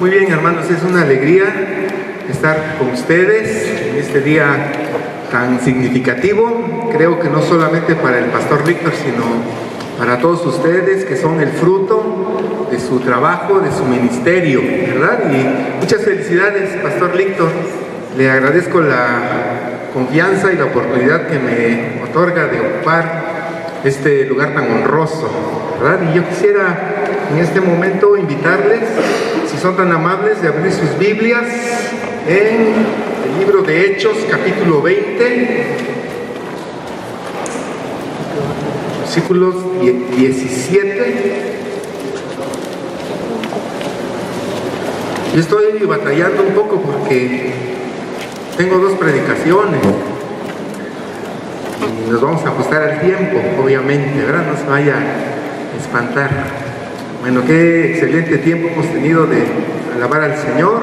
Muy bien, hermanos, es una alegría estar con ustedes en este día tan significativo. Creo que no solamente para el pastor Víctor, sino para todos ustedes que son el fruto de su trabajo, de su ministerio, ¿verdad? Y muchas felicidades, pastor Víctor. Le agradezco la confianza y la oportunidad que me otorga de ocupar este lugar tan honroso, ¿verdad? Y yo quisiera en este momento invitarles, si son tan amables, de abrir sus Biblias en el libro de Hechos, capítulo 20, versículos 17. Yo estoy batallando un poco porque tengo dos predicaciones y nos vamos a ajustar al tiempo, obviamente, ¿verdad? No se vaya a espantar. Bueno, qué excelente tiempo hemos tenido de alabar al Señor.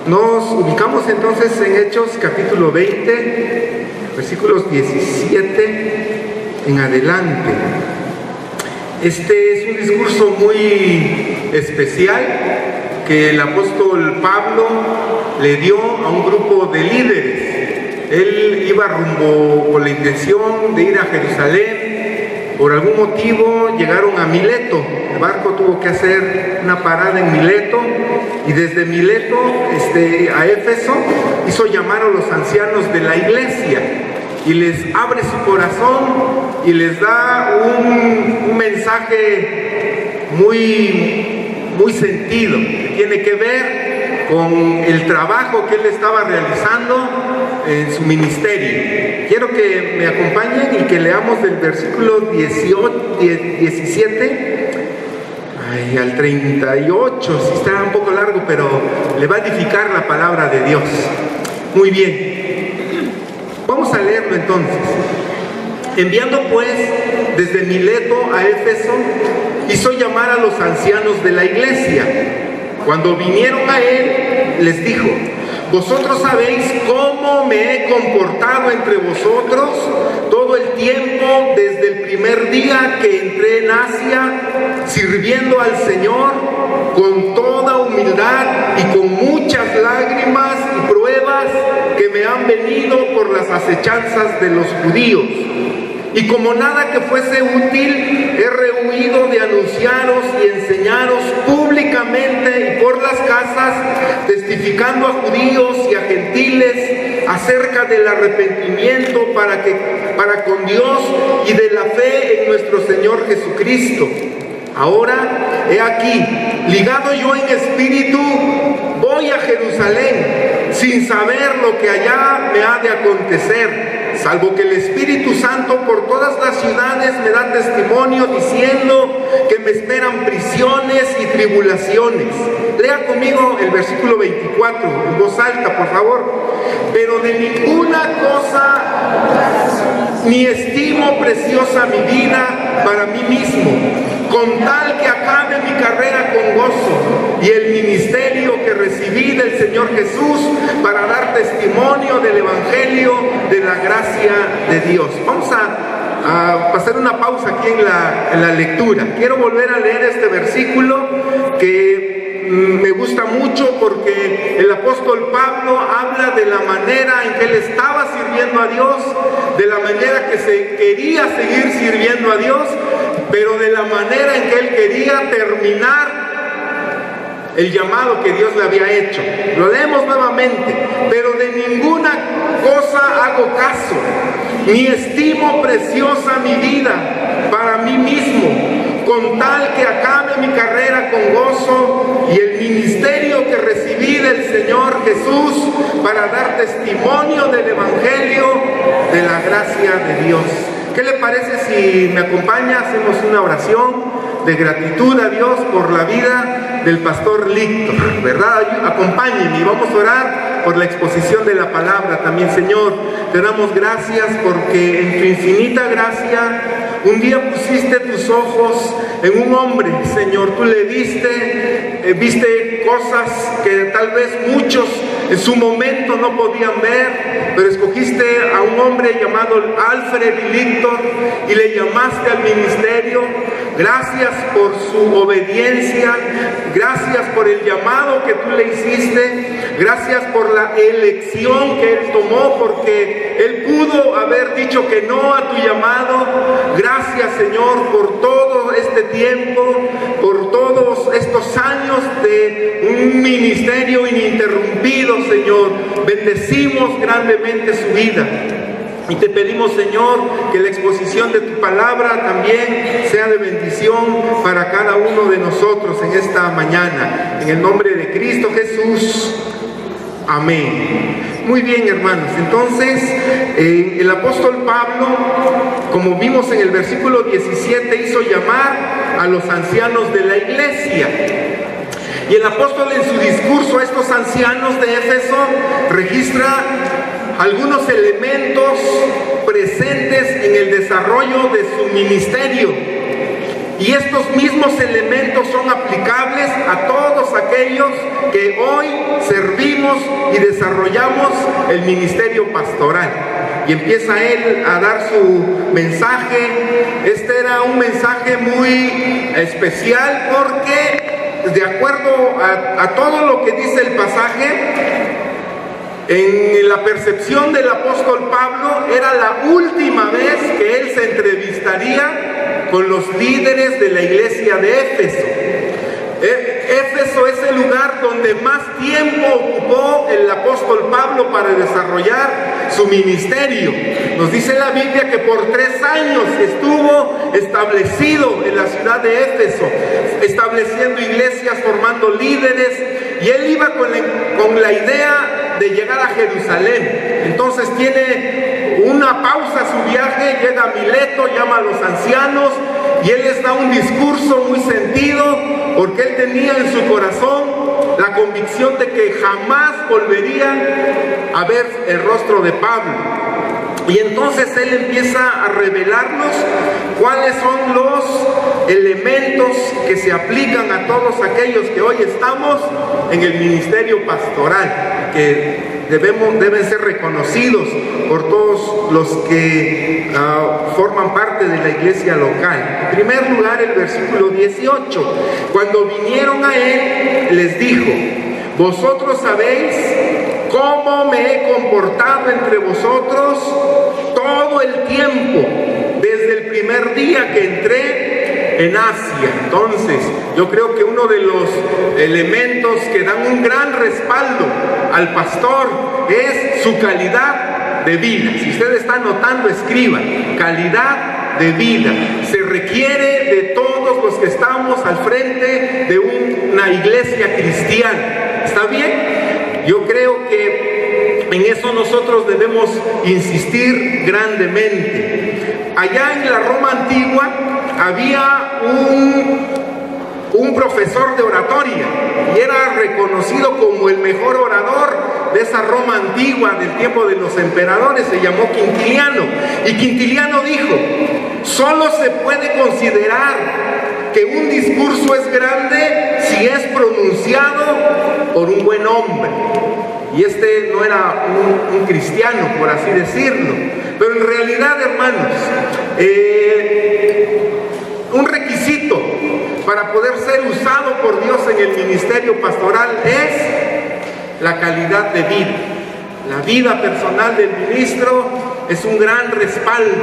Nos ubicamos entonces en Hechos capítulo 20, versículos 17 en adelante. Este es un discurso muy especial que el apóstol Pablo le dio a un grupo de líderes. Él iba rumbo con la intención de ir a Jerusalén. Por algún motivo llegaron a Mileto. El barco tuvo que hacer una parada en Mileto y desde Mileto a Éfeso hizo llamar a los ancianos de la iglesia y les abre su corazón y les da un mensaje muy sentido, que tiene que ver con el trabajo que él estaba realizando en su ministerio. Quiero que me acompañen y que leamos del versículo 17 al 38. Sí está un poco largo, pero le va a edificar la palabra de Dios. Muy bien, vamos a leerlo entonces. Enviando pues desde Mileto a Éfeso, hizo llamar a los ancianos de la iglesia. Cuando vinieron a él, les dijo: vosotros sabéis cómo me he comportado entre vosotros todo el tiempo desde el primer día que entré en Asia, sirviendo al Señor con toda humildad y con muchas lágrimas y pruebas que me han venido por las acechanzas de los judíos. Y como nada que fuese útil, he rehuido de anunciaros y enseñaros públicamente y por las casas, testificando a judíos y a gentiles acerca del arrepentimiento para con Dios y de la fe en nuestro Señor Jesucristo. Ahora, he aquí, ligado yo en espíritu, voy a Jerusalén, sin saber lo que allá me ha de acontecer, salvo que el Espíritu Santo por todas las ciudades me da testimonio diciendo que me esperan prisiones y tribulaciones. Lea conmigo el versículo 24, en voz alta, por favor. Pero de ninguna cosa ni estimo preciosa mi vida para mí mismo, con tal que acabe mi carrera con gozo y el ministerio que recibí del Señor Jesús para dar testimonio del Evangelio de la gracia de Dios. Vamos a pasar una pausa aquí en la lectura. Quiero volver a leer este versículo que me gusta mucho porque el apóstol Pablo habla de la manera en que él estaba sirviendo a Dios, de la manera que se quería seguir sirviendo a Dios, pero de la manera en que él quería terminar el llamado que Dios le había hecho. Lo leemos nuevamente. Pero de ninguna cosa hago caso, ni estimo preciosa mi vida para mí mismo, con tal que acabe mi carrera con gozo y el ministerio que recibí del Señor Jesús para dar testimonio del Evangelio de la gracia de Dios. ¿Qué le parece si me acompaña? Hacemos una oración de gratitud a Dios por la vida del pastor Víctor, ¿verdad? Acompáñenme y vamos a orar por la exposición de la palabra también. Señor, te damos gracias porque en tu infinita gracia un día pusiste tus ojos en un hombre, Señor. Tú le viste cosas que tal vez muchos en su momento no podían ver, pero escogiste a un hombre llamado Alfred Víctor y le llamaste al ministerio. Gracias por su obediencia. Gracias por el llamado que tú le hiciste. Gracias por la elección que él tomó, porque él pudo haber dicho que no a tu llamado. Gracias, Señor, por todo este tiempo, por todos estos años de un ministerio ininterrumpido, Señor. Bendecimos grandemente su vida. Y te pedimos, Señor, que la exposición de tu palabra también sea de bendición para cada uno de nosotros en esta mañana. En el nombre de Cristo Jesús. Amén. Muy bien, hermanos. Entonces, el apóstol Pablo, como vimos en el versículo 17, hizo llamar a los ancianos de la iglesia. Y el apóstol en su discurso a estos ancianos de Éfeso registra algunos elementos presentes en el desarrollo de su ministerio. Y estos mismos elementos son aplicables a todos aquellos que hoy servimos y desarrollamos el ministerio pastoral. Y empieza él a dar su mensaje. Este era un mensaje muy especial porque, de acuerdo a todo lo que dice el pasaje, en la percepción del apóstol Pablo, era la última vez que él se entrevistaría con los líderes de la iglesia de Éfeso. Éfeso es el lugar donde más tiempo ocupó el apóstol Pablo para desarrollar su ministerio. Nos dice la Biblia que por 3 años estuvo establecido en la ciudad de Éfeso, estableciendo iglesias, formando líderes, y él iba con la idea de llegar a Jerusalén. Entonces tiene una pausa a su viaje, llega a Mileto, llama a los ancianos y él les da un discurso muy sentido, porque él tenía en su corazón la convicción de que jamás volvería a ver el rostro de Pablo. Y entonces él empieza a revelarnos cuáles son los elementos que se aplican a todos aquellos que hoy estamos en el ministerio pastoral, que deben ser reconocidos por todos los que forman parte de la iglesia local. En primer lugar, el versículo 18, cuando vinieron a él, les dijo: vosotros sabéis cómo me he comportado entre vosotros todo el tiempo, desde el primer día que entré en Asia. Entonces, yo creo que uno de los elementos que dan un gran respaldo al pastor es su calidad de vida. Si usted está anotando, escriba: calidad de vida. Se requiere de todos los que estamos al frente de una iglesia cristiana. ¿Está bien? Yo creo que en eso nosotros debemos insistir grandemente. Allá en la Roma antigua había un profesor de oratoria y era reconocido como el mejor orador de esa Roma antigua del tiempo de los emperadores. Se llamó Quintiliano, y Quintiliano dijo: solo se puede considerar que un discurso es grande si es pronunciado por un buen hombre. Y este no era un cristiano, por así decirlo, pero en realidad, hermanos, un requisito para poder ser usado por Dios en el ministerio pastoral es la calidad de vida. La vida personal del ministro es un gran respaldo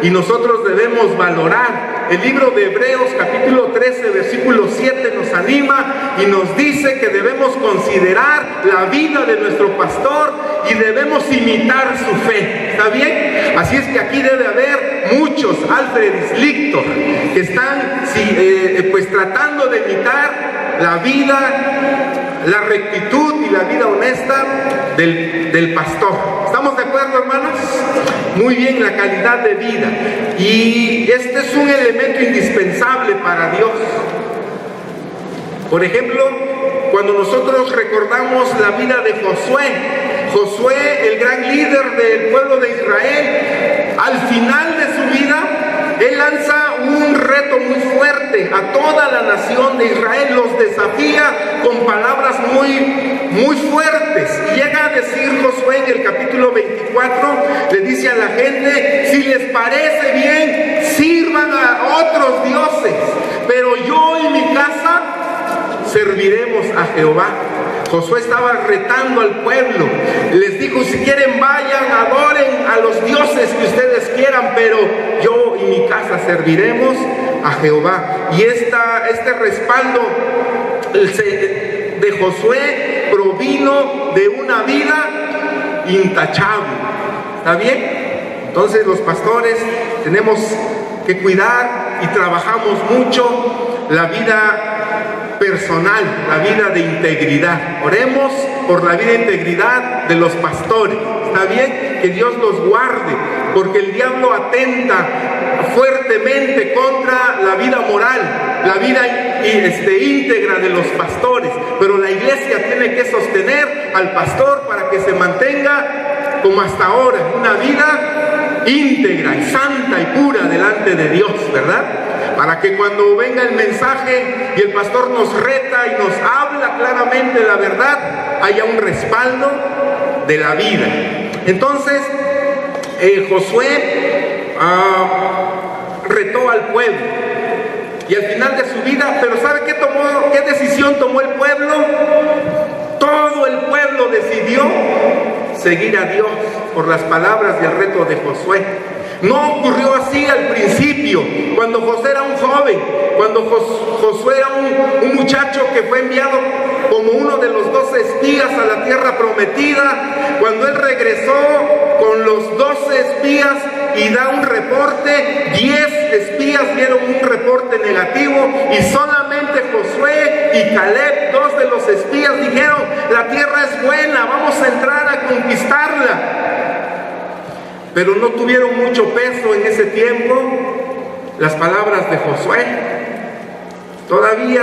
y nosotros debemos valorar. El libro de Hebreos capítulo 13 versículo 7 nos anima y nos dice que debemos considerar la vida de nuestro pastor y debemos imitar su fe. ¿Está bien? Así es que aquí debe haber muchos Alfred Slichtor que están pues tratando de imitar la vida, la rectitud y la vida honesta del pastor. ¿Estamos de acuerdo, hermanos? Muy bien, la calidad de vida. Y este es un elemento indispensable para Dios. Por ejemplo, cuando nosotros recordamos la vida de Josué, el gran líder del pueblo de Israel, al final de su vida, él lanza un reto muy fuerte a toda la nación de Israel, los desafía con palabras muy fuertes. Y llega a decir Josué en el capítulo 24, le dice a la gente, si les parece bien, sirvan a otros dioses, pero yo y mi casa serviremos a Jehová. Josué estaba retando al pueblo, les dijo: si quieren vayan, adoren a los dioses que ustedes quieran, pero yo y mi casa serviremos a Jehová. Y este respaldo de Josué provino de una vida intachable. ¿Está bien? Entonces los pastores tenemos que cuidar y trabajamos mucho la vida personal, la vida de integridad. Oremos por la vida de integridad de los pastores. ¿Está bien? Que Dios los guarde, porque el diablo atenta fuertemente contra la vida moral, la vida íntegra de los pastores. Pero la iglesia tiene que sostener al pastor para que se mantenga como hasta ahora, una vida íntegra y santa y pura delante de Dios, ¿verdad? Para que cuando venga el mensaje y el pastor nos reta y nos habla claramente la verdad, haya un respaldo de la vida. Entonces, Josué retó al pueblo y al final de su vida, pero ¿sabe qué decisión tomó el pueblo? Todo el pueblo decidió seguir a Dios por las palabras y el reto de Josué. No ocurrió así al principio, cuando Josué era un joven, cuando Josué era un muchacho que fue enviado como uno de los 12 espías a la tierra prometida. Cuando él regresó con los 12 espías y da un reporte, 10 espías dieron un reporte negativo y solamente Josué y Caleb, 2 de los espías, dijeron: la tierra es buena, vamos a entrar a conquistarla. Pero no tuvieron mucho peso en ese tiempo las palabras de Josué. Todavía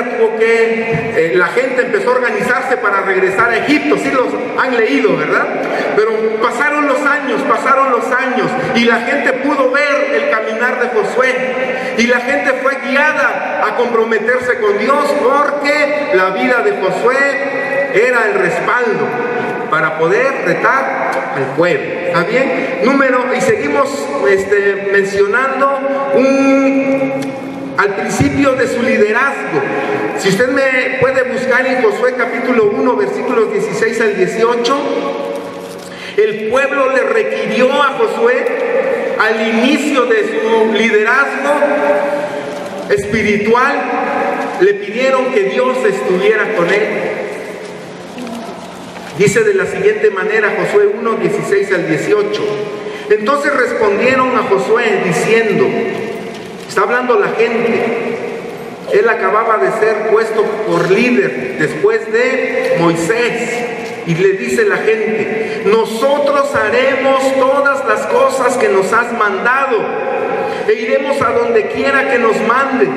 la gente empezó a organizarse para regresar a Egipto. Sí los han leído, ¿verdad? Pero pasaron los años y la gente pudo ver el caminar de Josué. Y la gente fue guiada a comprometerse con Dios, porque la vida de Josué era el respaldo para poder retar al pueblo. ¿Está bien? Y seguimos mencionando al principio de su liderazgo. Si usted me puede buscar en Josué capítulo 1, versículos 16 al 18, el pueblo le requirió a Josué al inicio de su liderazgo espiritual, le pidieron que Dios estuviera con él. Dice de la siguiente manera, Josué 1, 16 al 18. Entonces respondieron a Josué diciendo, está hablando la gente, él acababa de ser puesto por líder después de Moisés, y le dice la gente: nosotros haremos todas las cosas que nos has mandado e iremos a donde quiera que nos mandes.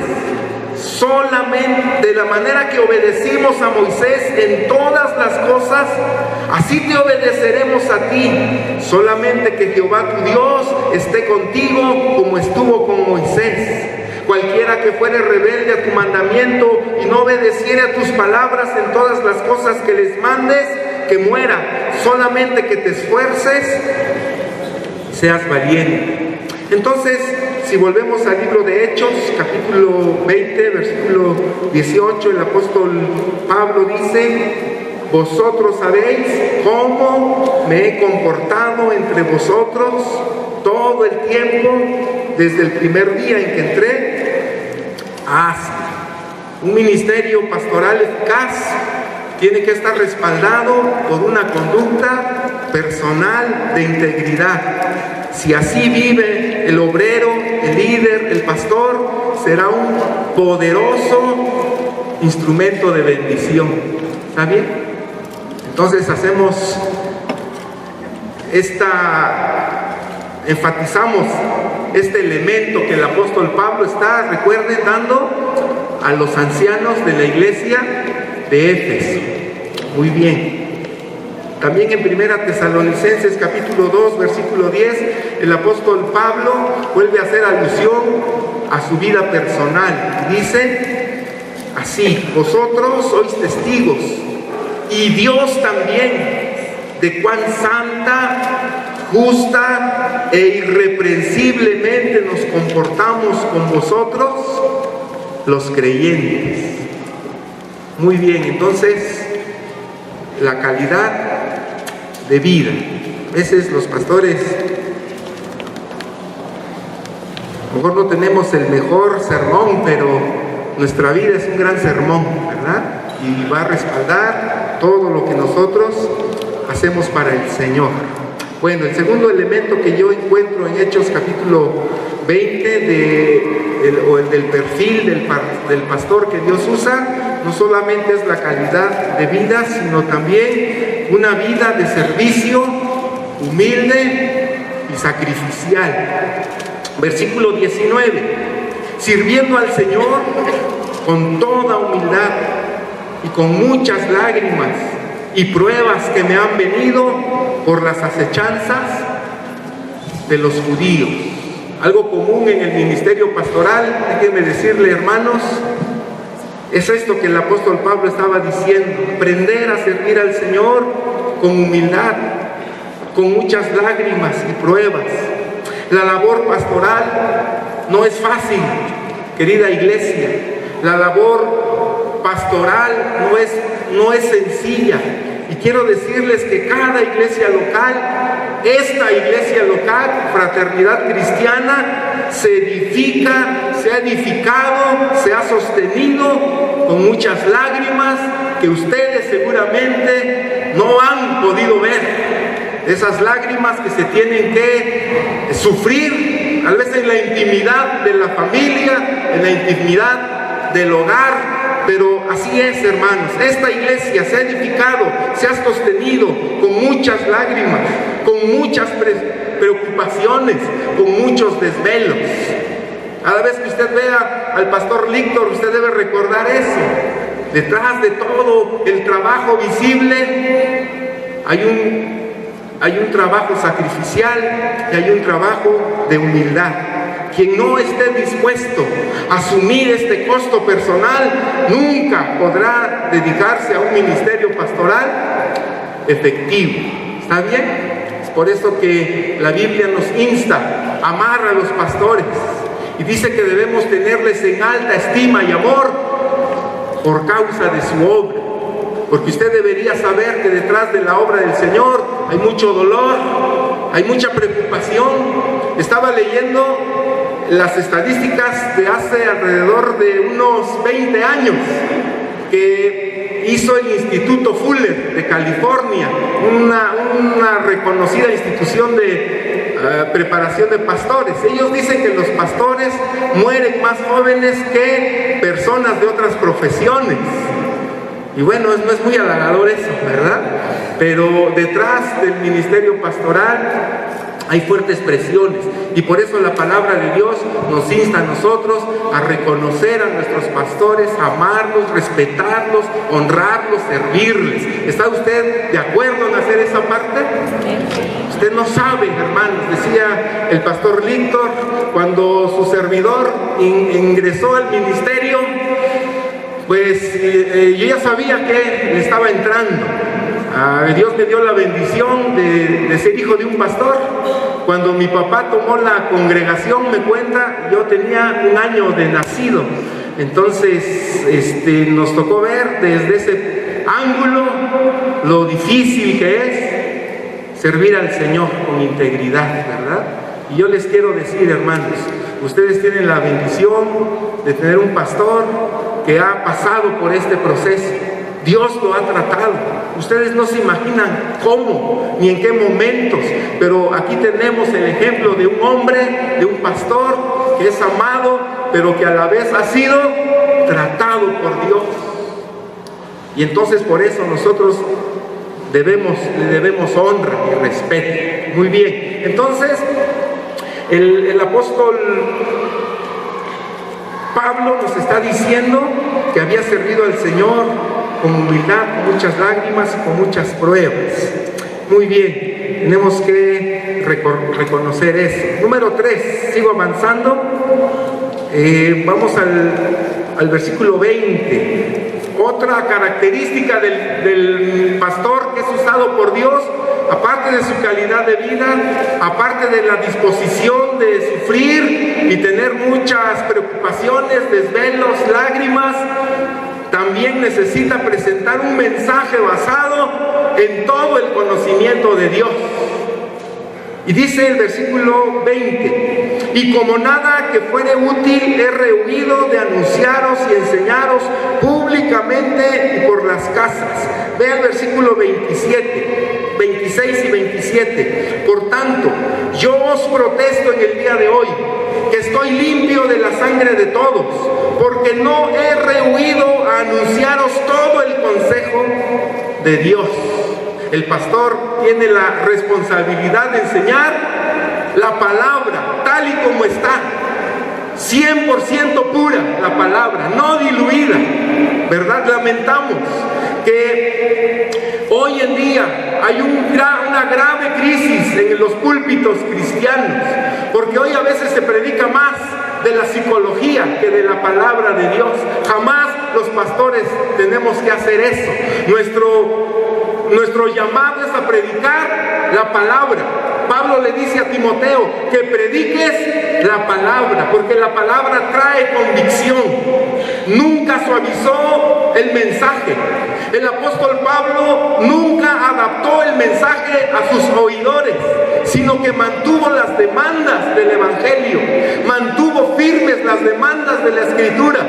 Solamente de la manera que obedecimos a Moisés en todas las cosas, así te obedeceremos a ti. Solamente que Jehová tu Dios esté contigo como estuvo con Moisés. Cualquiera que fuere rebelde a tu mandamiento y no obedeciere a tus palabras en todas las cosas que les mandes, que muera. Solamente que te esfuerces, seas valiente. Entonces, si volvemos al libro de Hechos, capítulo 20, versículo 18, el apóstol Pablo dice: vosotros sabéis cómo me he comportado entre vosotros todo el tiempo, desde el primer día en que entré a Asia. Un ministerio pastoral eficaz tiene que estar respaldado por una conducta personal de integridad. Si así vive el obrero, el líder, el pastor, será un poderoso instrumento de bendición. ¿Está bien? Entonces enfatizamos este elemento que el apóstol Pablo está, recuerden, dando a los ancianos de la iglesia de Éfeso. Muy bien. También en 1 Tesalonicenses capítulo 2, versículo 10, el apóstol Pablo vuelve a hacer alusión a su vida personal. Dice así: vosotros sois testigos, y Dios también, de cuán santa, justa e irreprensiblemente nos comportamos con vosotros, los creyentes. Muy bien, entonces, la calidad de vida. A veces los pastores, a lo mejor no tenemos el mejor sermón, pero nuestra vida es un gran sermón, ¿verdad? Y va a respaldar todo lo que nosotros hacemos para el Señor. Bueno, el segundo elemento que yo encuentro en Hechos capítulo 20 del perfil del pastor que Dios usa, no solamente es la calidad de vida, sino también una vida de servicio humilde y sacrificial. Versículo 19: sirviendo al Señor con toda humildad y con muchas lágrimas y pruebas que me han venido por las acechanzas de los judíos. Algo común en el ministerio pastoral, déjenme decirle, hermanos, es esto que el apóstol Pablo estaba diciendo: aprender a servir al Señor con humildad, con muchas lágrimas y pruebas. La labor pastoral no es fácil, querida iglesia. La labor pastoral no es sencilla. Y quiero decirles que cada iglesia local, esta iglesia local, Fraternidad Cristiana, se edifica, se ha edificado, se ha sostenido con muchas lágrimas que ustedes seguramente no han podido ver. Esas lágrimas que se tienen que sufrir, tal vez en la intimidad de la familia, en la intimidad del hogar, pero así es, hermanos. Esta iglesia se ha edificado, se ha sostenido con muchas lágrimas, con muchas preocupaciones, con muchos desvelos. Cada vez que usted vea al pastor Víctor, usted debe recordar eso. Detrás de todo el trabajo visible hay un trabajo sacrificial y hay un trabajo de humildad. Quien no esté dispuesto a asumir este costo personal nunca podrá dedicarse a un ministerio pastoral efectivo. ¿Está bien? Es por eso que la Biblia nos insta a amar a los pastores y dice que debemos tenerles en alta estima y amor por causa de su obra. Porque usted debería saber que detrás de la obra del Señor hay mucho dolor, hay mucha preocupación. Estaba leyendo las estadísticas de hace alrededor de unos 20 años que hizo el Instituto Fuller de California, una reconocida institución de preparación de pastores. Ellos dicen que los pastores mueren más jóvenes que personas de otras profesiones. Y bueno, no es muy halagador eso, ¿verdad? Pero detrás del ministerio pastoral hay fuertes presiones, y por eso la palabra de Dios nos insta a nosotros a reconocer a nuestros pastores, a amarlos, respetarlos, honrarlos, servirles. ¿Está usted de acuerdo en hacer esa parte? Usted no sabe, hermanos, decía el pastor Víctor, cuando su servidor ingresó al ministerio, pues yo ya sabía que le estaba entrando. Dios me dio la bendición de ser hijo de un pastor. Cuando mi papá tomó la congregación, me cuenta, yo tenía 1 año de nacido. Entonces nos tocó ver desde ese ángulo lo difícil que es servir al Señor con integridad, ¿verdad? Y yo les quiero decir, hermanos, ustedes tienen la bendición de tener un pastor que ha pasado por este proceso. Dios lo ha tratado. Ustedes no se imaginan cómo ni en qué momentos, pero aquí tenemos el ejemplo de un hombre, de un pastor que es amado, pero que a la vez ha sido tratado por Dios. Y entonces por eso nosotros le debemos honra y respeto. Muy bien. Entonces el apóstol Pablo nos está diciendo que había servido al Señor con humildad, con muchas lágrimas y con muchas pruebas. Muy bien, tenemos que reconocer eso. Número 3, sigo avanzando. Vamos al versículo 20. Otra característica del pastor que es usado por Dios aparte de su calidad de vida, aparte de la disposición de sufrir y tener muchas preocupaciones, desvelos, lágrimas, también necesita presentar un mensaje basado en todo el conocimiento de Dios. Y dice el versículo 20: y como nada que fuere útil he rehuido de anunciaros y enseñaros públicamente y por las casas. Vea el versículo 26 y 27. Por tanto, yo os protesto en el día de hoy que estoy limpio de la sangre de todos, porque no he rehuido a anunciaros todo el consejo de Dios. El pastor tiene la responsabilidad de enseñar la palabra tal y como está, 100% pura la palabra, no diluida, ¿verdad? Lamentamos que hoy en día hay una grave crisis en los púlpitos cristianos, porque hoy a veces se predica más de la psicología que de la palabra de Dios. Jamás los pastores tenemos que hacer eso. Nuestro llamado es a predicar la palabra. Pablo le dice a Timoteo que prediques la palabra, porque la palabra trae convicción. Nunca suavizó el mensaje. El apóstol Pablo nunca adaptó el mensaje a sus oidores, sino que mantuvo las demandas del evangelio, mantuvo firmes las demandas de la escritura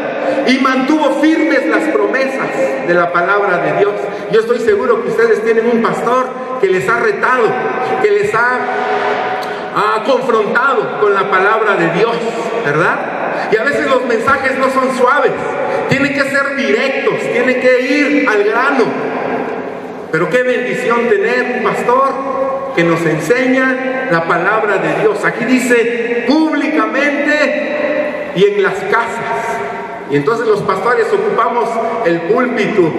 y mantuvo firmes las promesas de la palabra de Dios. Yo estoy seguro que ustedes tienen un pastor que les ha retado, que les ha confrontado con la palabra de Dios, ¿verdad? Y a veces los mensajes no son suaves, tienen que ser directos, tienen que ir al grano. Pero qué bendición tener un pastor que nos enseña la palabra de Dios. Aquí dice públicamente y en las casas. Y entonces los pastores ocupamos el púlpito,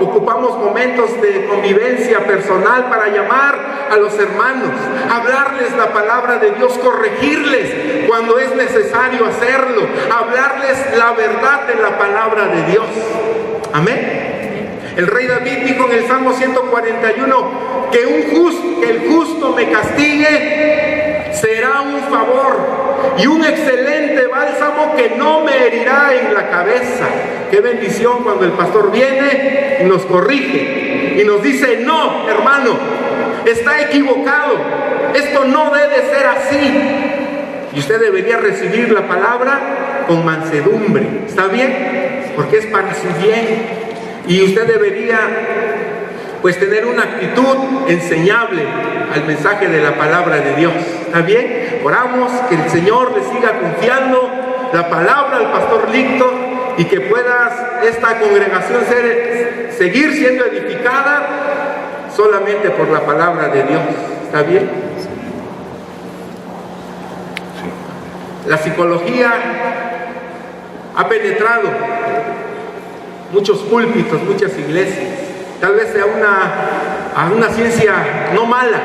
ocupamos momentos de convivencia personal para llamar a los hermanos, hablarles la palabra de Dios, corregirles cuando es necesario hacerlo, hablarles la verdad de la palabra de Dios. Amén. El rey David dijo en el Salmo 141 que el justo me castigue será un favor y un excelente bálsamo que no me herirá en la cabeza. Qué bendición cuando el pastor viene y nos corrige y nos dice: no, hermano, está equivocado, esto no debe ser así. Y usted debería recibir la palabra con mansedumbre, ¿está bien? Porque es para su bien. Y usted debería pues tener una actitud enseñable al mensaje de la palabra de Dios, ¿está bien? Oramos que el Señor le siga confiando la palabra al pastor Licto y que pueda esta congregación seguir siendo edificada solamente por la palabra de Dios, ¿está bien? La psicología ha penetrado muchos púlpitos, muchas iglesias. Tal vez sea una ciencia no mala,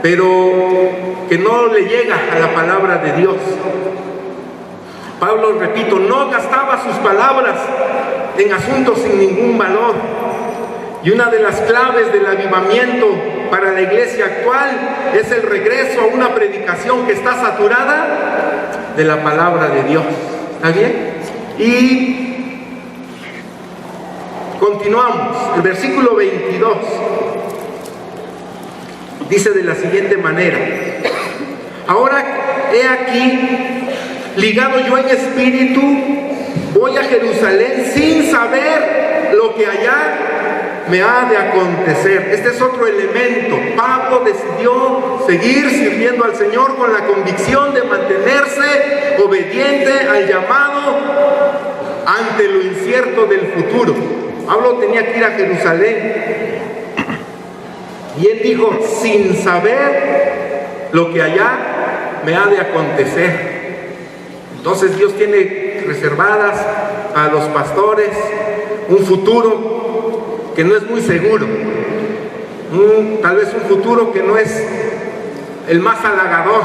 pero que no le llega a la palabra de Dios. Pablo, repito, no gastaba sus palabras en asuntos sin ningún valor. Y una de las claves del avivamiento para la iglesia actual es el regreso a una predicación que está saturada de la palabra de Dios. ¿Está bien? Y continuamos. El versículo 22 dice de la siguiente manera: ahora he aquí, ligado yo en espíritu, voy a Jerusalén sin saber lo que allá me ha de acontecer. Este es otro elemento. Pablo decidió seguir sirviendo al Señor con la convicción de mantenerse obediente al llamado ante lo incierto del futuro. Pablo tenía que ir a Jerusalén y él dijo: sin saber lo que allá me ha de acontecer. Entonces Dios tiene reservadas a los pastores un futuro que no es muy seguro, tal vez un futuro que no es el más halagador,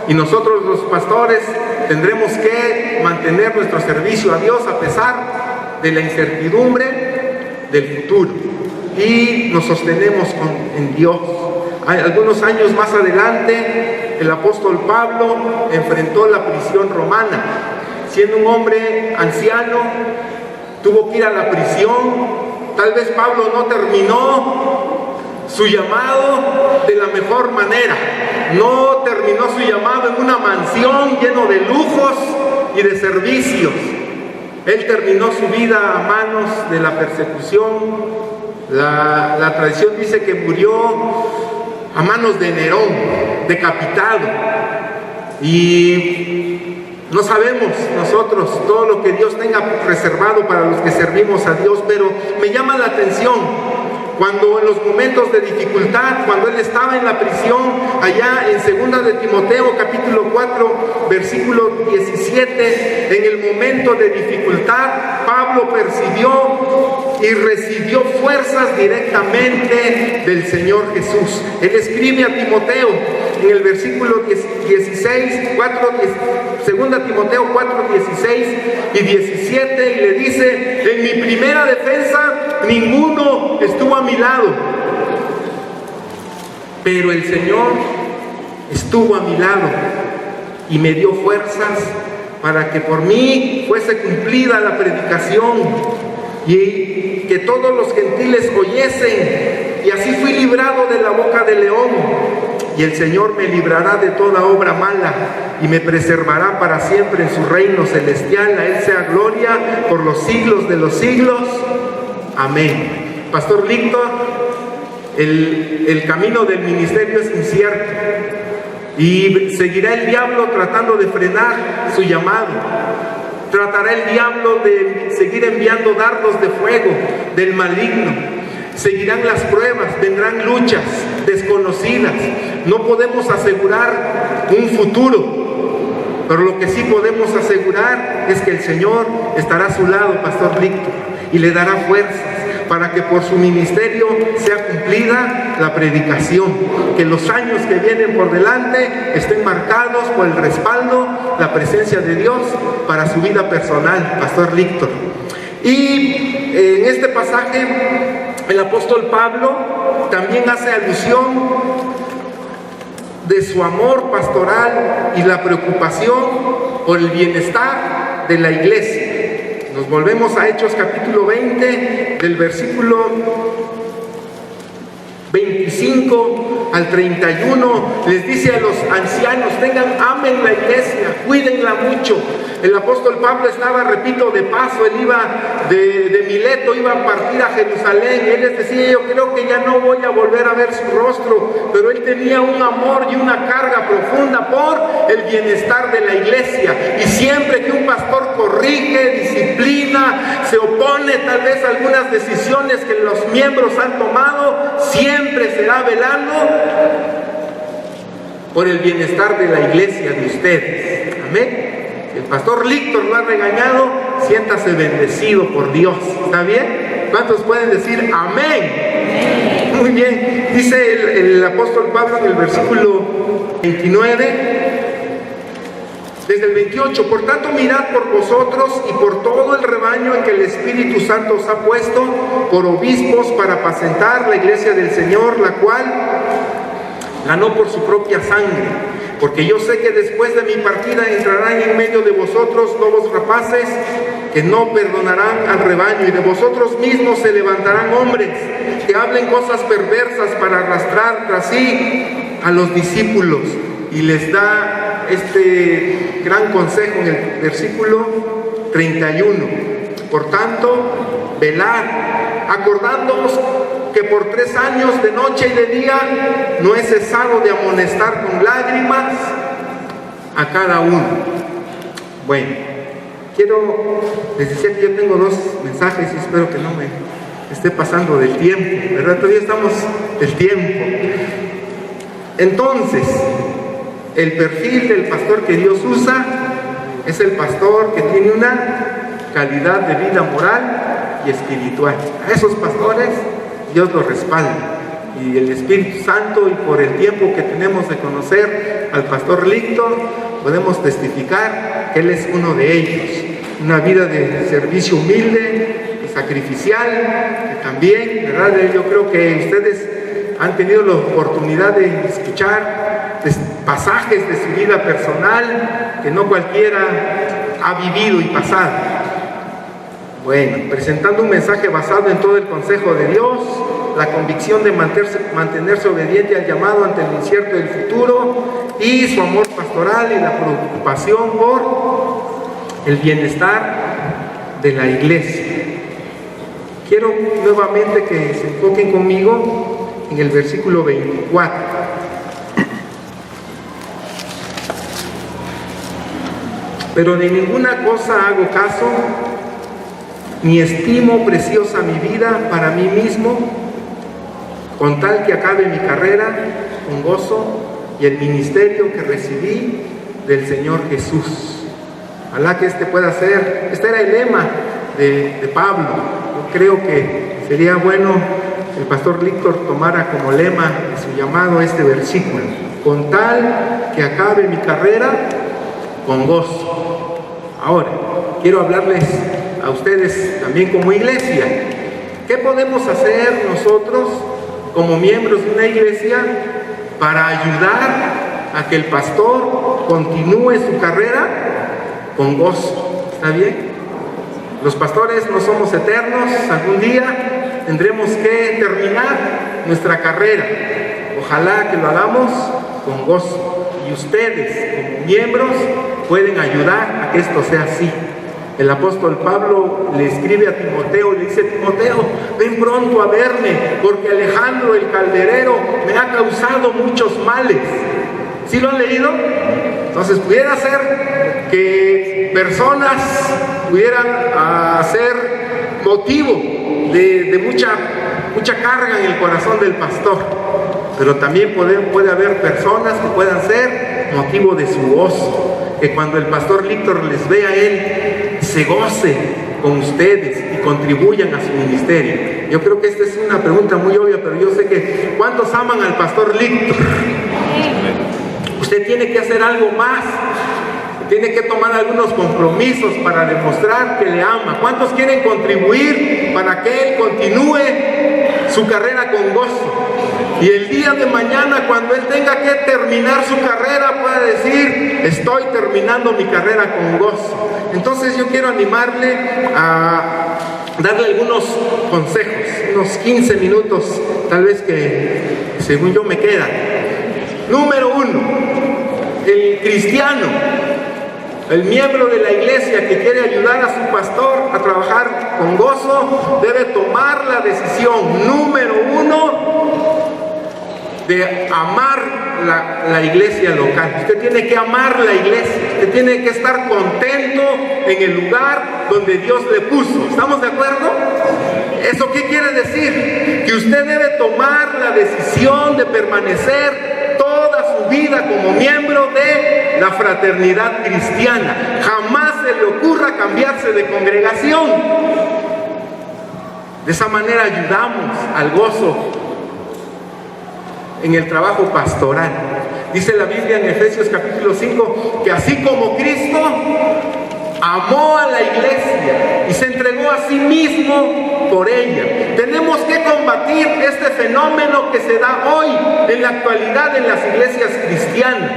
y nosotros los pastores tendremos que mantener nuestro servicio a Dios a pesar de la incertidumbre del futuro. y nos sostenemos en Dios. Algunos años más adelante, el apóstol Pablo enfrentó la prisión romana. Siendo un hombre anciano, tuvo que ir a la prisión. Tal vez Pablo no terminó su llamado de la mejor manera. No terminó su llamado en una mansión lleno de lujos y de servicios. Él terminó su vida a manos de la persecución. La tradición dice que murió a manos de Nerón, decapitado. Y no sabemos nosotros todo lo que Dios tenga reservado para los que servimos a Dios, pero me llama la atención cuando en los momentos de dificultad, cuando él estaba en la prisión, allá en 2 de Timoteo capítulo 4, versículo 17, en el momento de dificultad, Pablo percibió y recibió fuerzas directamente del Señor Jesús. Él escribe a Timoteo en el versículo 16, 2 Timoteo 4, 16 y 17, y le dice: en mi primera defensa ninguno estuvo a mi lado, pero el Señor estuvo a mi lado y me dio fuerzas para que por mí fuese cumplida la predicación y que todos los gentiles oyesen, y así fui librado de la boca del león. Y el Señor me librará de toda obra mala y me preservará para siempre en su reino celestial. A Él sea gloria por los siglos de los siglos. Amén. Pastor Víctor, el camino del ministerio es incierto y seguirá el diablo tratando de frenar su llamado. Tratará el diablo de seguir enviando dardos de fuego del maligno. Seguirán las pruebas, vendrán luchas desconocidas. No podemos asegurar un futuro, pero lo que sí podemos asegurar es que el Señor estará a su lado, Pastor Víctor, y le dará fuerzas para que por su ministerio sea cumplida la predicación, que los años que vienen por delante estén marcados por el respaldo, la presencia de Dios para su vida personal, Pastor Víctor. Y en este pasaje el apóstol Pablo también hace alusión de su amor pastoral y la preocupación por el bienestar de la iglesia. Nos volvemos a Hechos capítulo 20, del versículo 25 al 31, les dice a los ancianos: amen la iglesia, cuídenla mucho. El apóstol Pablo estaba, repito, de paso. Él iba de Mileto, iba a partir a Jerusalén. Él les decía: yo creo que ya no voy a volver a ver su rostro, pero él tenía un amor y una carga profunda por el bienestar de la iglesia. Y siempre que un pastor corrige, disciplina, se opone tal vez a algunas decisiones que los miembros han tomado, siempre será velando por el bienestar de la iglesia de ustedes. Amén. El pastor Víctor lo ha regañado, siéntase bendecido por Dios. ¿Está bien? ¿Cuántos pueden decir amén? Muy bien. Dice el apóstol Pablo en el versículo 29, desde el 28: por tanto, mirad por vosotros y por todo el rebaño en que el Espíritu Santo os ha puesto por obispos para apacentar la iglesia del Señor, la cual ganó por su propia sangre. Porque yo sé que después de mi partida entrarán en medio de vosotros lobos rapaces que no perdonarán al rebaño, y de vosotros mismos se levantarán hombres que hablen cosas perversas para arrastrar tras sí a los discípulos. Y les da este gran consejo en el versículo 31. Por tanto, velad, acordándoos que por 3 años de noche y de día no he cesado de amonestar con lágrimas a cada uno. Bueno, les decía que yo tengo 2 mensajes y espero que no me esté pasando del tiempo, ¿verdad? Todavía estamos del tiempo. Entonces, el perfil del pastor que Dios usa es el pastor que tiene una calidad de vida moral y espiritual. A esos pastores Dios los respalda, y el Espíritu Santo, y por el tiempo que tenemos de conocer al pastor Víctor, podemos testificar que él es uno de ellos. Una vida de servicio humilde, que sacrificial, que también, ¿verdad? Yo creo que ustedes han tenido la oportunidad de escuchar pasajes de su vida personal que no cualquiera ha vivido y pasado. Bueno, presentando un mensaje basado en todo el consejo de Dios, la convicción de mantenerse obediente al llamado ante el incierto del futuro y su amor pastoral y la preocupación por el bienestar de la iglesia. Quiero nuevamente que se enfoquen conmigo en el versículo 24. Pero de ninguna cosa hago caso, ni estimo preciosa mi vida para mí mismo, con tal que acabe mi carrera con gozo y el ministerio que recibí del Señor Jesús. Ojalá que este pueda ser, este era el lema de Pablo. Yo creo que sería bueno que el pastor Víctor tomara como lema de su llamado este versículo: con tal que acabe mi carrera con gozo. Ahora, quiero hablarles a ustedes también como iglesia. ¿Qué podemos hacer nosotros como miembros de una iglesia para ayudar a que el pastor continúe su carrera con gozo? ¿Está bien? Los pastores no somos eternos, algún día tendremos que terminar nuestra carrera. Ojalá que lo hagamos con gozo, y ustedes como miembros pueden ayudar a que esto sea así. El apóstol Pablo le escribe a Timoteo, le dice: Timoteo, ven pronto a verme, porque Alejandro el calderero me ha causado muchos males. ¿Sí lo han leído? Entonces pudiera ser que personas pudieran ser motivo de mucha carga en el corazón del pastor, pero también puede haber personas que puedan ser motivo de su gozo, que cuando el pastor Víctor les vea a él, se goce con ustedes y contribuyan a su ministerio. Yo creo que esta es una pregunta muy obvia, pero yo sé que ¿cuántos aman al pastor Víctor? Usted tiene que hacer algo más, tiene que tomar algunos compromisos para demostrar que le ama. ¿Cuántos quieren contribuir para que él continúe su carrera con gozo? Y el día de mañana, cuando él tenga que terminar su carrera, pueda decir: estoy terminando mi carrera con gozo. Entonces yo quiero animarle a darle algunos consejos, unos 15 minutos tal vez que según yo me quedan. Número 1, el cristiano, el miembro de la iglesia que quiere ayudar a su pastor a trabajar con gozo, debe tomar la decisión número 1 de amar la iglesia local. Usted tiene que amar la iglesia, usted tiene que estar contento en el lugar donde Dios le puso. ¿Estamos de acuerdo? ¿Eso qué quiere decir? Que usted debe tomar la decisión de permanecer toda su vida como miembro de la fraternidad cristiana. Jamás se le ocurra cambiarse de congregación. De esa manera ayudamos al gozo en el trabajo pastoral. Dice la Biblia en Efesios capítulo 5 que así como Cristo amó a la iglesia y se entregó a sí mismo por ella, tenemos que combatir este fenómeno que se da hoy en la actualidad en las iglesias cristianas.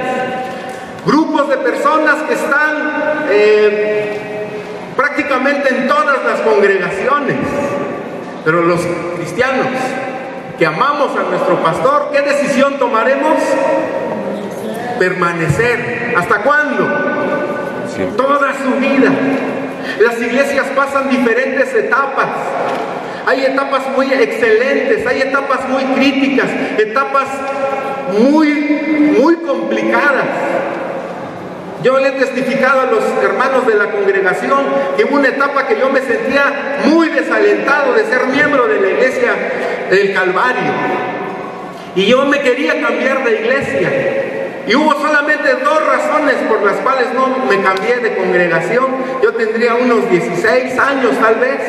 Grupos de personas que están prácticamente en todas las congregaciones, pero los cristianos que amamos a nuestro pastor, ¿qué decisión tomaremos? Permanecer. ¿Hasta cuándo? Sí. Toda su vida. Las iglesias pasan diferentes etapas. Hay etapas muy excelentes, hay etapas muy críticas, etapas muy complicadas. Yo le he testificado a los hermanos de la congregación que hubo una etapa que yo me sentía muy desalentado de ser miembro de la iglesia del Calvario. Y yo me quería cambiar de iglesia. Y hubo solamente 2 razones por las cuales no me cambié de congregación. Yo tendría unos 16 años tal vez.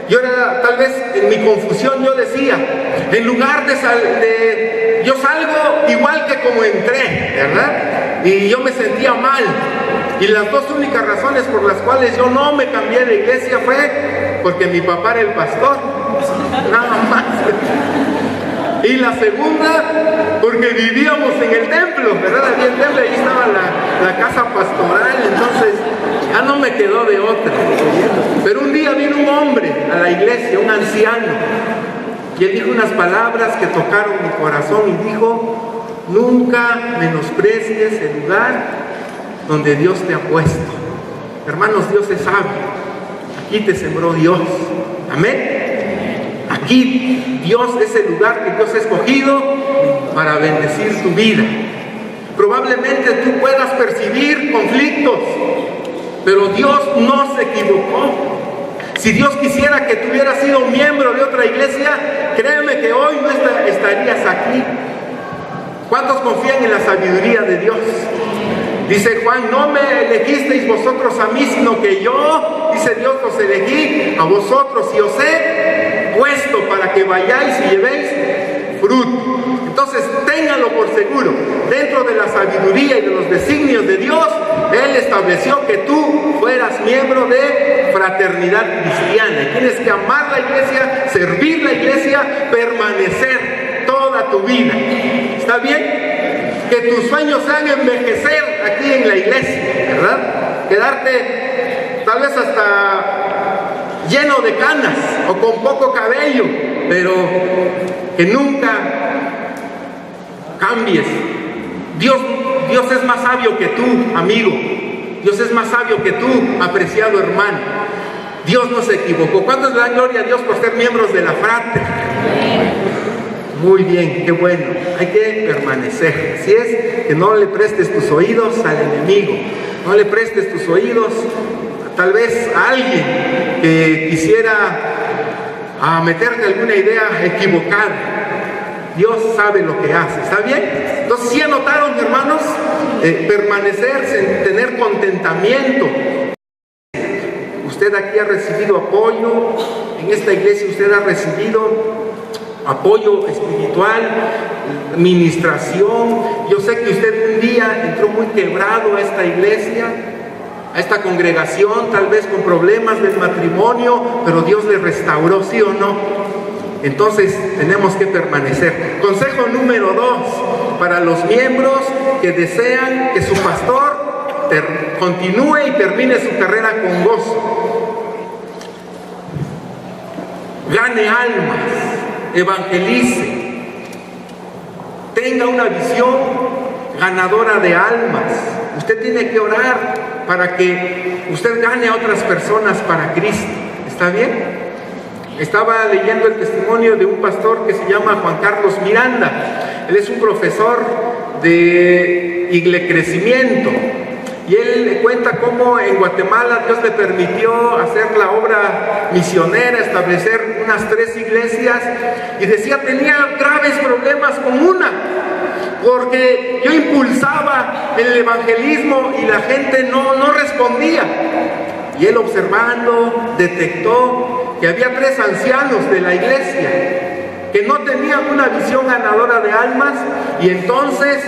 Yo era, tal vez en mi confusión yo decía, en lugar yo salgo igual que como entré, ¿verdad? Y yo me sentía mal. Y las 2 únicas razones por las cuales yo no me cambié de iglesia fue porque mi papá era el pastor, nada más. Y la segunda, porque vivíamos en el templo, ¿verdad? Había el templo, ahí estaba la casa pastoral, entonces ya no me quedó de otra. Pero un día vino un hombre a la iglesia, un anciano, y él dijo unas palabras que tocaron mi corazón y dijo: nunca menosprecies el lugar donde Dios te ha puesto. Hermanos, Dios es sabio. Aquí te sembró Dios. Amén. Aquí Dios es el lugar que Dios ha escogido para bendecir tu vida. Probablemente tú puedas percibir conflictos, pero Dios no se equivocó. Si Dios quisiera que tú hubieras sido miembro de otra iglesia, créeme que hoy no estarías aquí. ¿Cuántos confían en la sabiduría de Dios? Dice Juan: no me elegisteis vosotros a mí, sino que yo, dice Dios, os elegí a vosotros y os he puesto para que vayáis y llevéis fruto. Entonces, ténganlo por seguro, dentro de la sabiduría y de los designios de Dios, Él estableció que tú fueras miembro de fraternidad cristiana. Y tienes que amar la iglesia, servir la iglesia, permanecer toda tu vida. ¿Está bien? Que tus sueños sean envejecer aquí en la iglesia, ¿verdad? Quedarte tal vez hasta lleno de canas o con poco cabello, pero que nunca cambies. Dios es más sabio que tú, amigo. Dios es más sabio que tú, apreciado hermano. Dios no se equivocó. ¿Cuántos le dan gloria a Dios por ser miembros de la frate? Muy bien, qué bueno. Hay que permanecer. Así es, que no le prestes tus oídos al enemigo. No le prestes tus oídos tal vez a alguien que quisiera meterte alguna idea equivocada. Dios sabe lo que hace, ¿está bien? Entonces, ¿sí anotaron, hermanos? Permanecer, tener contentamiento. Usted aquí ha recibido apoyo, en esta iglesia usted ha recibido apoyo espiritual, ministración. Yo sé que usted un día entró muy quebrado a esta iglesia, a esta congregación, tal vez con problemas del matrimonio, pero Dios le restauró, ¿sí o no? Entonces tenemos que permanecer. Consejo número 2 para los miembros que desean que su pastor continúe y termine su carrera con gozo. Gane almas, evangelice, tenga una visión ganadora de almas. Usted tiene que orar para que usted gane a otras personas para Cristo. ¿Está bien? Estaba leyendo el testimonio de un pastor que se llama Juan Carlos Miranda. Él es un profesor de Iglecrecimiento. Y él le cuenta cómo en Guatemala Dios le permitió hacer la obra misionera, establecer unas 3 iglesias. Y decía, tenía graves problemas con una, porque yo impulsaba el evangelismo y la gente no respondía. Y él, observando, detectó que había 3 ancianos de la iglesia que no tenían una visión ganadora de almas, y entonces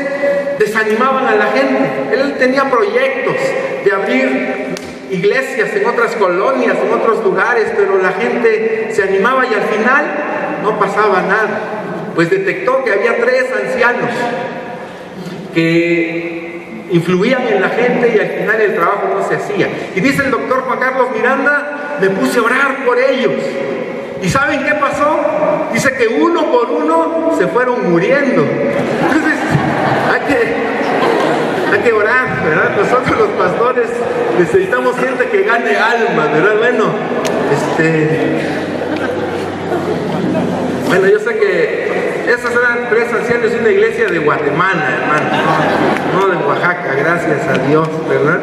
desanimaban a la gente. Él tenía proyectos de abrir iglesias en otras colonias, en otros lugares, pero la gente se animaba y al final no pasaba nada. Pues detectó que había 3 ancianos que influían en la gente y al final el trabajo no se hacía. Y dice el doctor Juan Carlos Miranda, me puse a orar por ellos. ¿Y saben qué pasó? Dice que uno por uno se fueron muriendo. Entonces, hay que orar, ¿verdad? Nosotros los pastores necesitamos gente que gane alma, ¿verdad? Bueno, yo sé que esos eran 3 ancianos de una iglesia de Guatemala, hermano, no de Oaxaca, gracias a Dios, ¿verdad?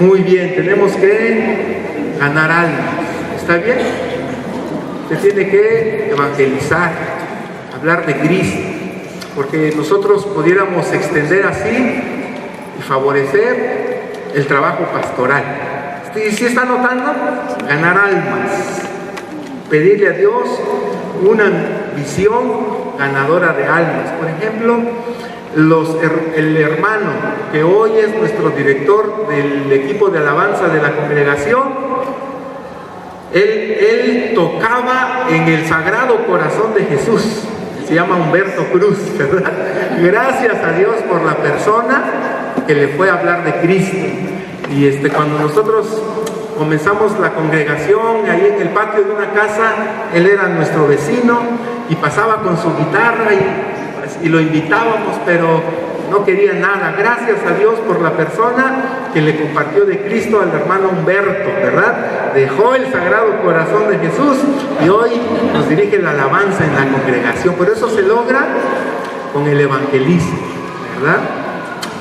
Muy bien, tenemos que ganar almas, ¿está bien? Usted tiene que evangelizar, hablar de Cristo, porque nosotros pudiéramos extender así y favorecer el trabajo pastoral. ¿Sí está notando? Ganar almas, pedirle a Dios una visión ganadora de almas. Por ejemplo, el hermano que hoy es nuestro director del equipo de alabanza de la congregación, Él tocaba en el Sagrado Corazón de Jesús. Se llama Humberto Cruz, ¿verdad? Gracias a Dios por la persona que le fue a hablar de Cristo. Y cuando nosotros comenzamos la congregación ahí en el patio de una casa, él era nuestro vecino y pasaba con su guitarra y lo invitábamos, pero no quería nada. Gracias a Dios por la persona que le compartió de Cristo al hermano Humberto, ¿verdad? Dejó el Sagrado Corazón de Jesús y hoy nos dirige la alabanza en la congregación. Por eso se logra con el evangelismo, ¿verdad?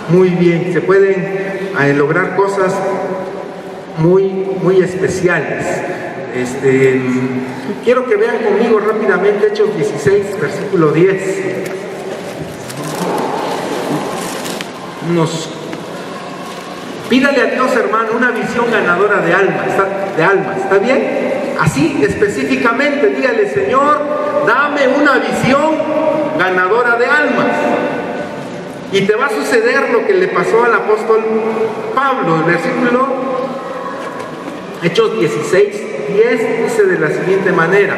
Muy bien, se pueden lograr cosas muy especiales. Quiero que vean conmigo rápidamente Hechos 16, versículo 10. Pídale a Dios, hermano, una visión ganadora de almas, ¿está bien? Así específicamente, dígale: Señor, dame una visión ganadora de almas. Y te va a suceder lo que le pasó al apóstol Pablo. El versículo Hechos 16, 10 dice de la siguiente manera,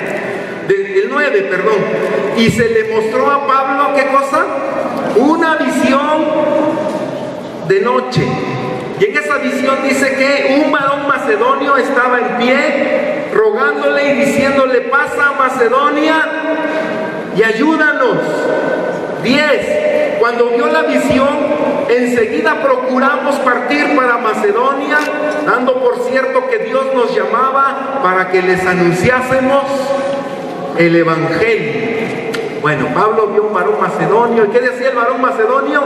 el 9, perdón: y se le mostró a Pablo, ¿qué cosa? Una visión de noche. Y en esa visión dice que un varón macedonio estaba en pie, rogándole y diciéndole: pasa a Macedonia y ayúdanos. 10. Cuando vio la visión, enseguida procuramos partir para Macedonia, dando por cierto que Dios nos llamaba para que les anunciásemos el evangelio. Bueno, Pablo vio un varón macedonio. ¿Y qué decía el varón macedonio?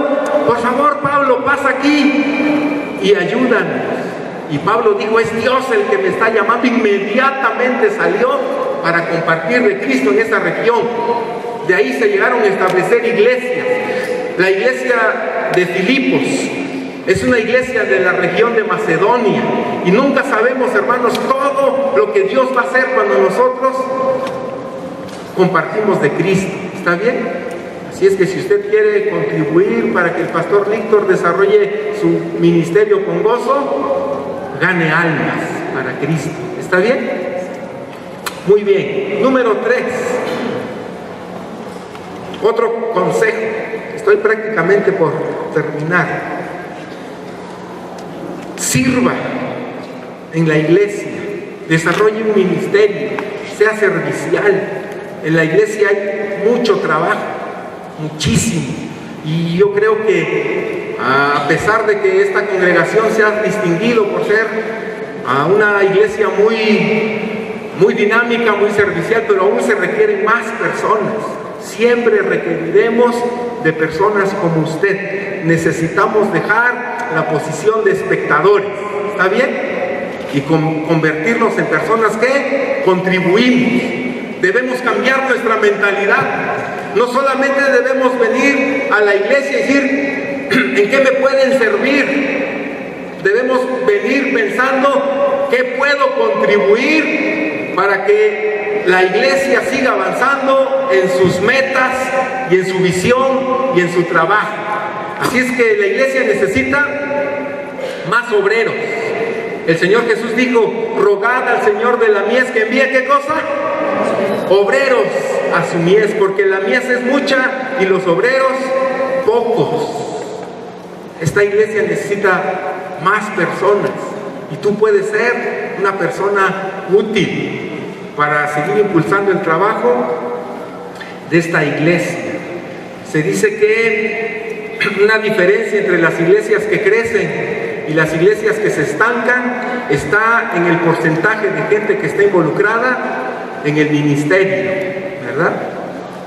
Por favor, Pablo, pasa aquí y ayúdanos. Y Pablo dijo: es Dios el que me está llamando. Inmediatamente salió para compartir de Cristo en esa región. De ahí se llegaron a establecer iglesias. La iglesia de Filipos es una iglesia de la región de Macedonia. Y nunca sabemos, hermanos, todo lo que Dios va a hacer cuando nosotros compartimos de Cristo. ¿Está bien? Así es que si usted quiere contribuir para que el pastor Víctor desarrolle su ministerio con gozo, gane almas para Cristo. ¿Está bien? Muy bien. Número 3. Otro consejo. Estoy prácticamente por terminar. Sirva en la iglesia. Desarrolle un ministerio. Sea servicial. En la iglesia hay mucho trabajo, muchísimo. Y yo creo que a pesar de que esta congregación se ha distinguido por ser una iglesia muy dinámica, muy servicial, pero aún se requieren más personas. Siempre requeriremos de personas como usted. Necesitamos dejar la posición de espectadores, ¿está bien? Y convertirnos en personas que contribuimos. Debemos cambiar nuestra mentalidad. No solamente debemos venir a la iglesia y decir: ¿en qué me pueden servir? Debemos venir pensando: ¿qué puedo contribuir para que la iglesia siga avanzando en sus metas y en su visión y en su trabajo? Así es que la iglesia necesita más obreros. El Señor Jesús dijo: rogad al Señor de la mies que envíe, ¿qué cosa? Obreros a su mies, porque la mies es mucha y los obreros pocos. Esta iglesia necesita más personas y tú puedes ser una persona útil para seguir impulsando el trabajo de esta iglesia. Se dice que una diferencia entre las iglesias que crecen y las iglesias que se estancan está en el porcentaje de gente que está involucrada en el ministerio, ¿verdad?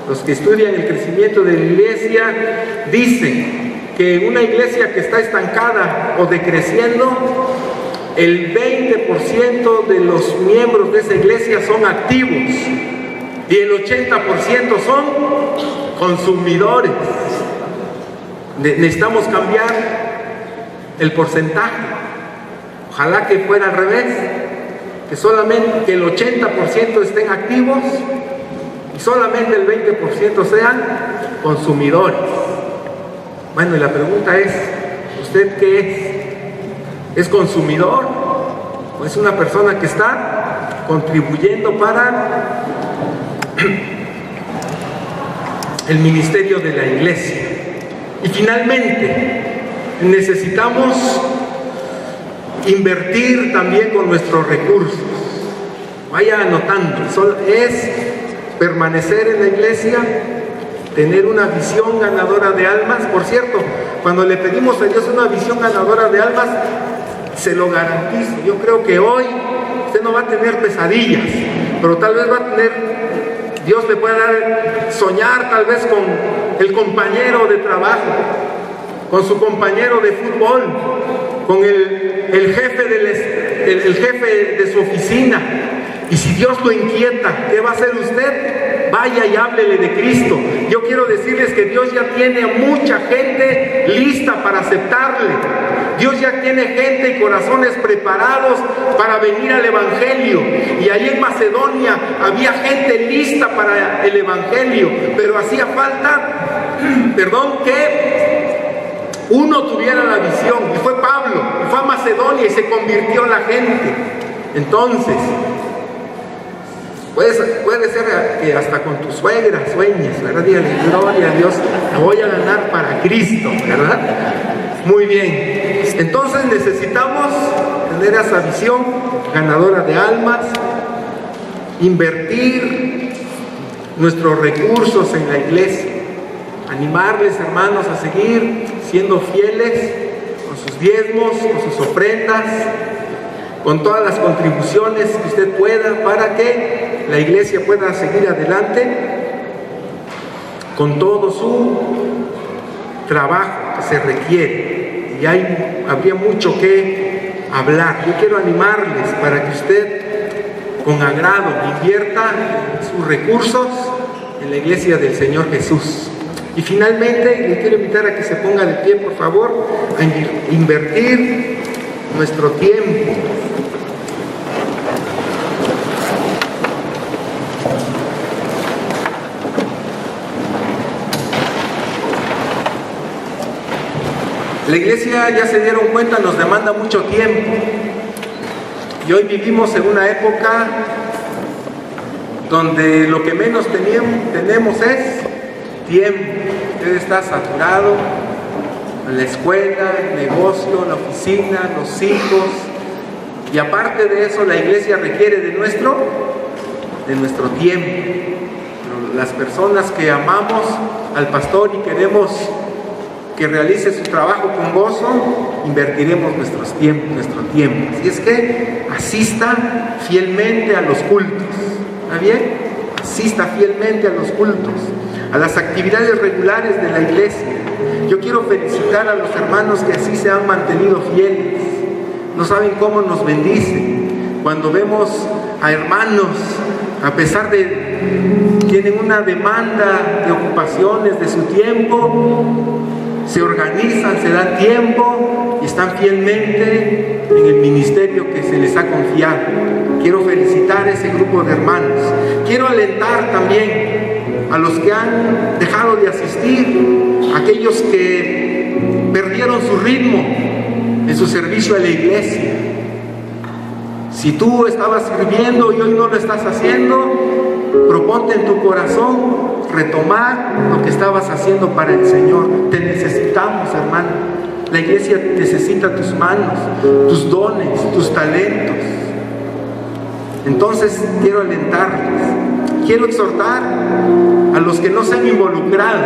Los que estudian el crecimiento de la iglesia dicen que en una iglesia que está estancada o decreciendo, el 20% de los miembros de esa iglesia son activos y el 80% son consumidores. Necesitamos cambiar el porcentaje. Ojalá que fuera al revés, que solamente el 80% estén activos y solamente el 20% sean consumidores. Bueno, y la pregunta es: ¿usted qué es? ¿Es consumidor o es una persona que está contribuyendo para el ministerio de la iglesia. Y finalmente, necesitamos invertir también con nuestros recursos. Vaya anotando, es permanecer en la iglesia, tener una visión ganadora de almas. Por cierto, cuando le pedimos a Dios una visión ganadora de almas, se lo garantizo. Yo creo que hoy usted no va a tener pesadillas, pero tal vez va a tener, Dios le puede dar soñar tal vez con el compañero de trabajo, con su compañero de fútbol, con el jefe de su oficina. Y si Dios lo inquieta, ¿qué va a hacer usted? Vaya y háblele de Cristo. Yo quiero decirles que Dios ya tiene mucha gente lista para aceptarle. Dios ya tiene gente y corazones preparados para venir al Evangelio. Y ahí en Macedonia había gente lista para el Evangelio, pero hacía falta, que uno tuviera la visión. Y fue Pablo, y fue a Macedonia y se convirtió la gente. Entonces, puede ser que hasta con tu suegra sueñes, ¿verdad? Dígale, gloria a Dios, la voy a ganar para Cristo, ¿verdad? Muy bien. Entonces necesitamos tener esa visión ganadora de almas, invertir nuestros recursos en la iglesia, animarles, hermanos, a seguir siendo fieles con sus diezmos, con sus ofrendas, con todas las contribuciones que usted pueda, para que la iglesia pueda seguir adelante con todo su trabajo que se requiere. Y habría mucho que hablar. Yo quiero animarles para que usted con agrado invierta sus recursos en la iglesia del Señor Jesús. Y finalmente le quiero invitar a que se ponga de pie, por favor, a invertir nuestro tiempo. La iglesia, ya se dieron cuenta, nos demanda mucho tiempo. Y hoy vivimos en una época donde lo que menos tenemos es tiempo. Usted está saturado en la escuela, el negocio, la oficina, los hijos. Y aparte de eso, la iglesia requiere de nuestro tiempo. Las personas que amamos al pastor y queremos que realice su trabajo con gozo, invertiremos nuestro tiempo. Así es que asista fielmente a los cultos. ¿Está bien? Asista fielmente a los cultos, a las actividades regulares de la iglesia. Yo quiero felicitar a los hermanos que así se han mantenido fieles. No saben cómo nos bendice cuando vemos a hermanos, a pesar de tienen una demanda de ocupaciones de su tiempo, se organizan, se dan tiempo y están fielmente en el ministerio que se les ha confiado. Quiero felicitar a ese grupo de hermanos. Quiero alentar también a los que han dejado de asistir, aquellos que perdieron su ritmo en su servicio a la iglesia. Si tú estabas sirviendo y hoy no lo estás haciendo, proponte en tu corazón retomar lo que estabas haciendo para el Señor. Te necesitamos, hermano. La iglesia necesita tus manos, tus dones, tus talentos. Entonces quiero alentarles, quiero exhortar a los que no se han involucrado.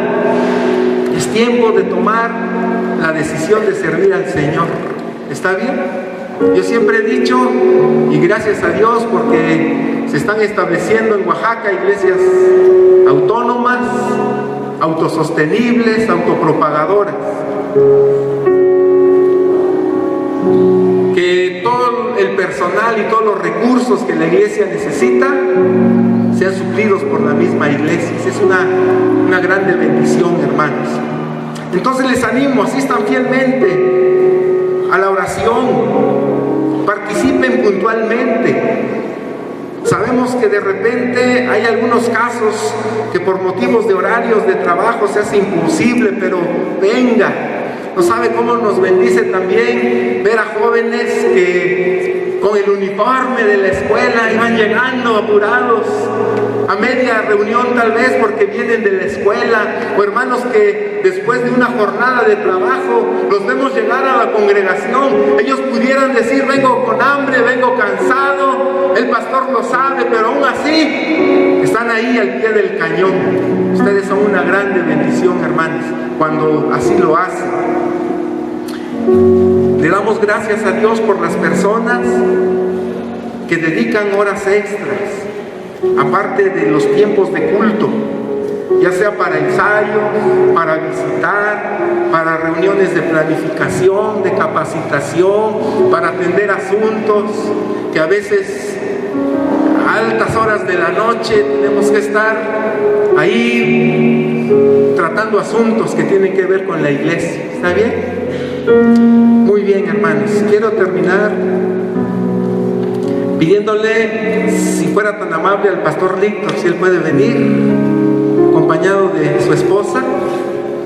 Es tiempo de tomar la decisión de servir al Señor. ¿Está bien? Yo siempre he dicho, y gracias a Dios, porque se están estableciendo en Oaxaca iglesias autónomas, autosostenibles, autopropagadoras, que todo el personal y todos los recursos que la iglesia necesita sean suplidos por la misma iglesia. Esa es una grande bendición, hermanos. Entonces les animo, asistan fielmente a la oración, participen puntualmente. Sabemos que de repente hay algunos casos que por motivos de horarios de trabajo se hace imposible, pero venga. No sabe cómo nos bendice también ver a jóvenes que con el uniforme de la escuela, iban llegando apurados a media reunión tal vez porque vienen de la escuela, o hermanos que después de una jornada de trabajo los vemos llegar a la congregación. Ellos pudieran decir: vengo con hambre, vengo cansado, el pastor lo sabe, pero aún así están ahí al pie del cañón. Ustedes son una grande bendición, hermanos, cuando así lo hacen. Le damos gracias a Dios por las personas que dedican horas extras, aparte de los tiempos de culto, ya sea para ensayos, para visitar, para reuniones de planificación, de capacitación, para atender asuntos que a veces a altas horas de la noche tenemos que estar ahí tratando asuntos que tienen que ver con la iglesia. ¿Está bien? Muy bien, hermanos. Quiero terminar pidiéndole, si fuera tan amable, al pastor Víctor, si él puede venir acompañado de su esposa,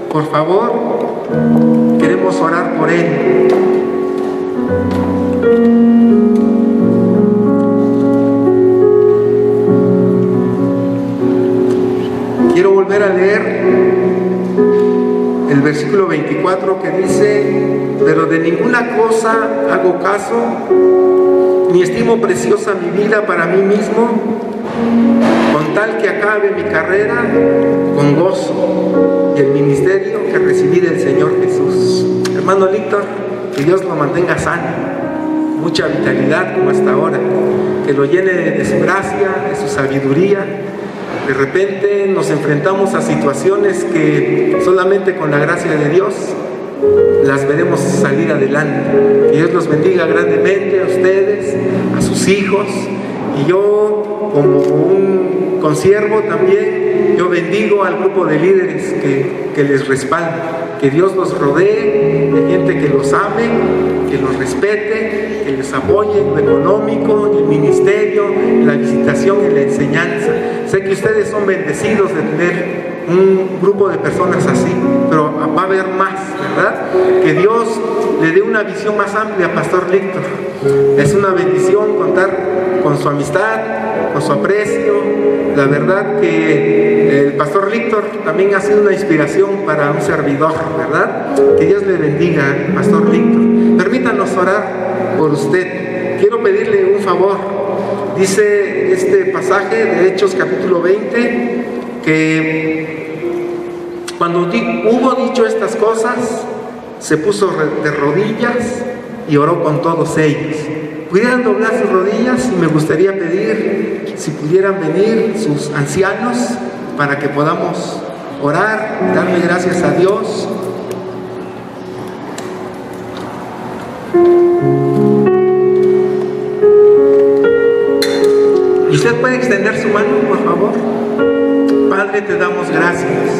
por favor. Queremos orar por él. Quiero volver a leer el versículo 24 que dice: pero de ninguna cosa hago caso, ni estimo preciosa mi vida para mí mismo, con tal que acabe mi carrera con gozo y el ministerio que recibí del Señor Jesús. Hermano Víctor, que Dios lo mantenga sano, mucha vitalidad como hasta ahora, que lo llene de su gracia, de su sabiduría. De repente nos enfrentamos a situaciones que solamente con la gracia de Dios las veremos salir adelante. Que Dios los bendiga grandemente a ustedes, a sus hijos. Y yo, como un consiervo también, yo bendigo al grupo de líderes que les respalda. Que Dios los rodee de gente que los ame, que los respete, que les apoye en lo económico, en el ministerio, en la visitación, en la enseñanza. Sé que ustedes son bendecidos de tener un grupo de personas así, pero va a haber más, ¿verdad? Que Dios le dé una visión más amplia a Pastor Víctor. Es una bendición contar con su amistad, con su aprecio. La verdad que el Pastor Víctor también ha sido una inspiración para un servidor, ¿verdad? Que Dios le bendiga, Pastor Víctor. Permítanos orar por usted. Quiero pedirle un favor. Dice este pasaje de Hechos capítulo 20 que cuando hubo dicho estas cosas, se puso de rodillas y oró con todos ellos. Pudieran doblar sus rodillas y me gustaría pedir si pudieran venir sus ancianos para que podamos orar, darle gracias a Dios. ¿Y usted puede extender su mano, por favor? Padre, te damos gracias